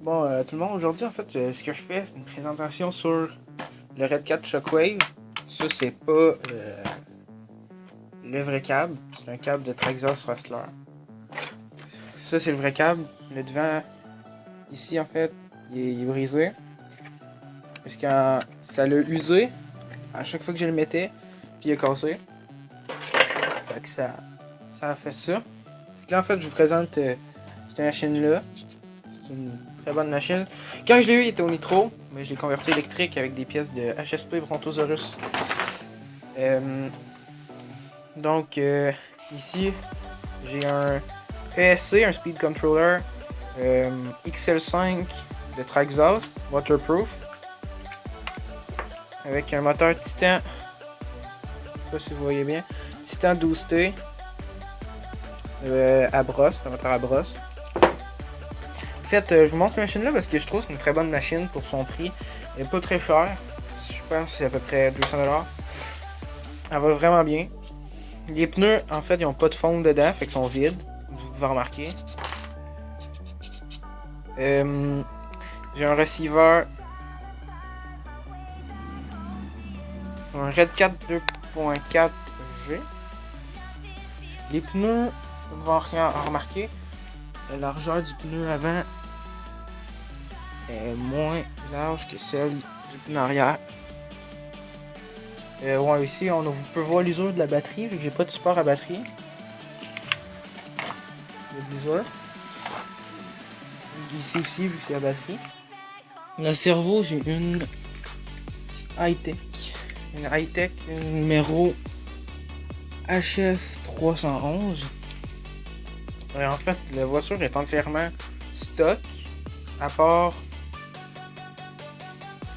Bon, tout le monde, aujourd'hui, en fait, ce que je fais, c'est une présentation sur le Red Cat Shockwave. Ça, c'est pas le vrai câble. C'est un câble de Traxxas Rustler. Ça, c'est le vrai câble. Le devant, ici, en fait, il est brisé. Parce que ça l'a usé à chaque fois que je le mettais, puis il est cassé. Fait que ça a fait ça. Fait que là, en fait, je vous présente cette machine-là. C'est une très bonne machine. Quand je l'ai eu, il était au nitro, mais je l'ai converti électrique avec des pièces de HSP Brontosaurus. Donc, ici, j'ai un ESC, un Speed Controller XL5 de Traxxas, waterproof, avec un moteur Titan, je sais pas si vous voyez bien, Titan 12T à brosse, un moteur à brosse. En fait, je vous montre cette machine-là parce que je trouve que c'est une très bonne machine pour son prix. Elle est pas très chère, je pense que c'est à peu près 200$. Elle va vraiment bien. Les pneus, en fait, ils n'ont pas de fonte dedans, fait qu'ils sont vides. Vous pouvez remarquer. J'ai un receiver. Un Red Cat 2.4G. Les pneus, vous pouvez rien remarquer. La largeur du pneu avant est moins large que celle du pneu arrière. Ouais, ici, vous pouvez voir l'usure de la batterie, vu que j'ai pas de support à batterie. Il y a de l'usure. Ici aussi, vu que c'est la batterie. Le cerveau, j'ai une high-tech. Une high-tech numéro HS311. En fait, la voiture est entièrement stock, à part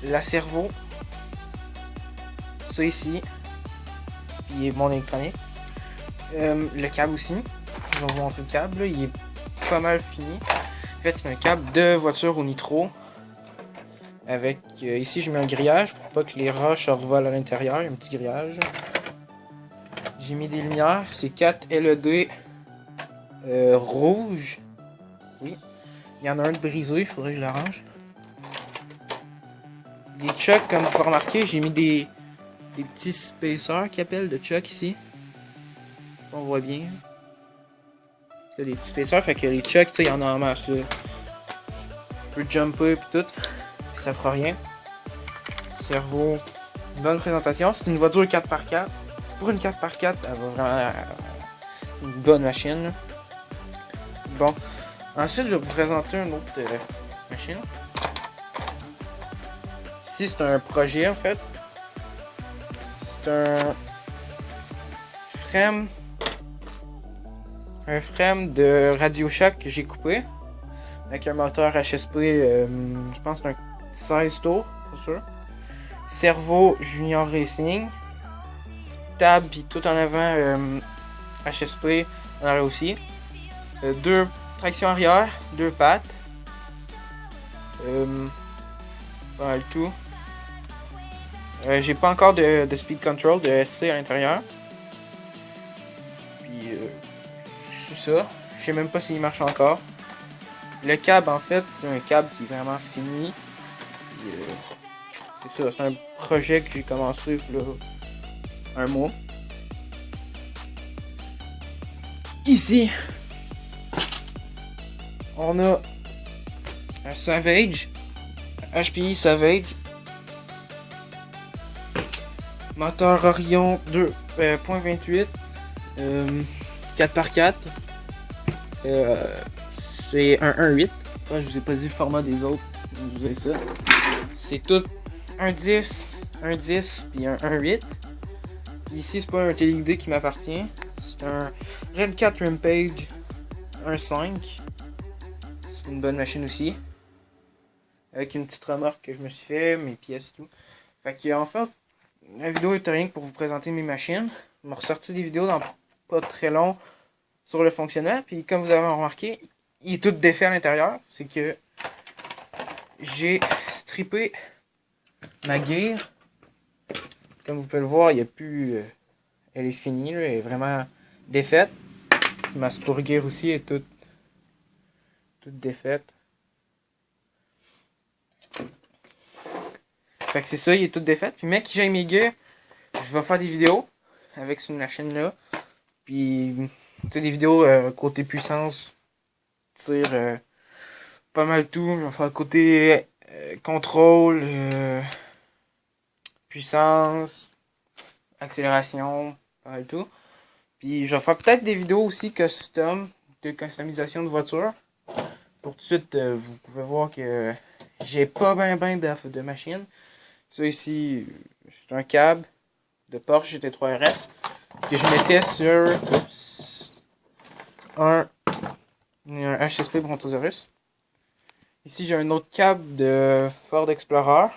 la servo, ça ici, puis mon électronique. Le câble aussi, je vais vous montrer le câble, là, il est pas mal fini. En fait, c'est un câble de voiture au nitro. Avec, ici, je mets un grillage pour pas que les roches revolent à l'intérieur, un petit grillage. J'ai mis des lumières, c'est 4 LED rouge. Oui. Il y en a un de brisé, il faudrait que je l'arrange. Les chucks, comme vous pouvez remarquer, j'ai mis des petits spacers qui appellent de chuck ici. On voit bien. Il y a des petits spacers, fait que les chucks, il y en a en masse là. On peut jumper et tout. Puis ça fera rien. Cerveau. Une bonne présentation. C'est une voiture 4x4. Pour une 4x4, elle va vraiment une bonne machine. Là. Bon. Ensuite, je vais vous présenter une autre machine. Ici, c'est un projet en fait. C'est un frame de RadioShack que j'ai coupé. Avec un moteur HSP, je pense un 16 tours, c'est sûr. Servo Junior Racing. Table, puis tout en avant HSP en arrière aussi. Deux tractions arrière, deux pattes. Voilà le tout. J'ai pas encore de speed control, de SC à l'intérieur. Puis c'est ça. Je sais même pas s'il marche encore. Le câble en fait, c'est un câble qui est vraiment fini. C'est ça, c'est un projet que j'ai commencé là, un mois. Ici, on a un Savage, HPI Savage, moteur Orion 2.28, 4x4, c'est un 1.8. Je vous ai pas dit le format des autres, vous avez ça. C'est tout un 10, puis un 1.8. Ici, c'est pas un téléguidé qui m'appartient. C'est un Red Cat Rampage 1.5. C'est une bonne machine aussi. Avec une petite remorque que je me suis fait, mes pièces et tout. Fait que en fait, la vidéo était rien que pour vous présenter mes machines. Je vais ressortir des vidéos dans pas très long sur le fonctionnement. Puis comme vous avez remarqué, il est tout défait à l'intérieur. C'est que j'ai strippé ma gear. Comme vous pouvez le voir, il n'y a plus... elle est finie, là, elle est vraiment défaite. Ma spur gear aussi est toute défaite. Fait que c'est ça, il est tout défait. Puis mec, j'ai mes gars, je vais faire des vidéos avec cette machine-là. Puis, tu sais, des vidéos côté puissance, tir, pas mal tout. Je vais faire côté contrôle, puissance, accélération, pas mal tout. Puis je vais faire peut-être des vidéos aussi custom, de customisation de voiture. Pour tout de suite, vous pouvez voir que j'ai pas ben de machine. Ça ici, c'est un câble de Porsche GT3 RS que je mettais sur un HSP Brontosaurus. Ici, j'ai un autre câble de Ford Explorer.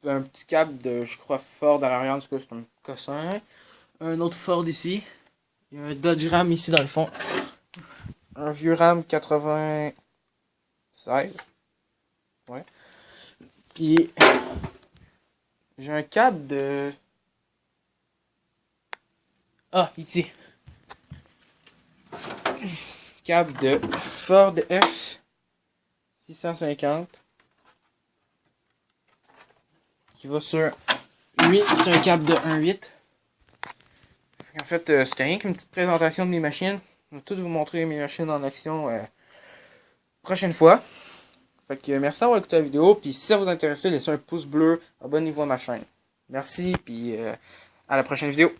Un petit câble de, je crois, Ford à l'arrière, parce que c'est un cossin. Un autre Ford ici. Il y a un Dodge Ram ici dans le fond. Un vieux Ram 96. Ouais. Puis, j'ai un câble de... Ah, ici. Câble de Ford F650. Qui va sur 8. C'est un câble de 1.8. En fait, c'était rien qu'une petite présentation de mes machines. Je vais tout vous montrer mes machines en action prochaine fois. Fait que merci d'avoir écouté la vidéo. Puis si ça vous intéresse, laissez un pouce bleu, abonnez-vous à ma chaîne. Merci, puis à la prochaine vidéo.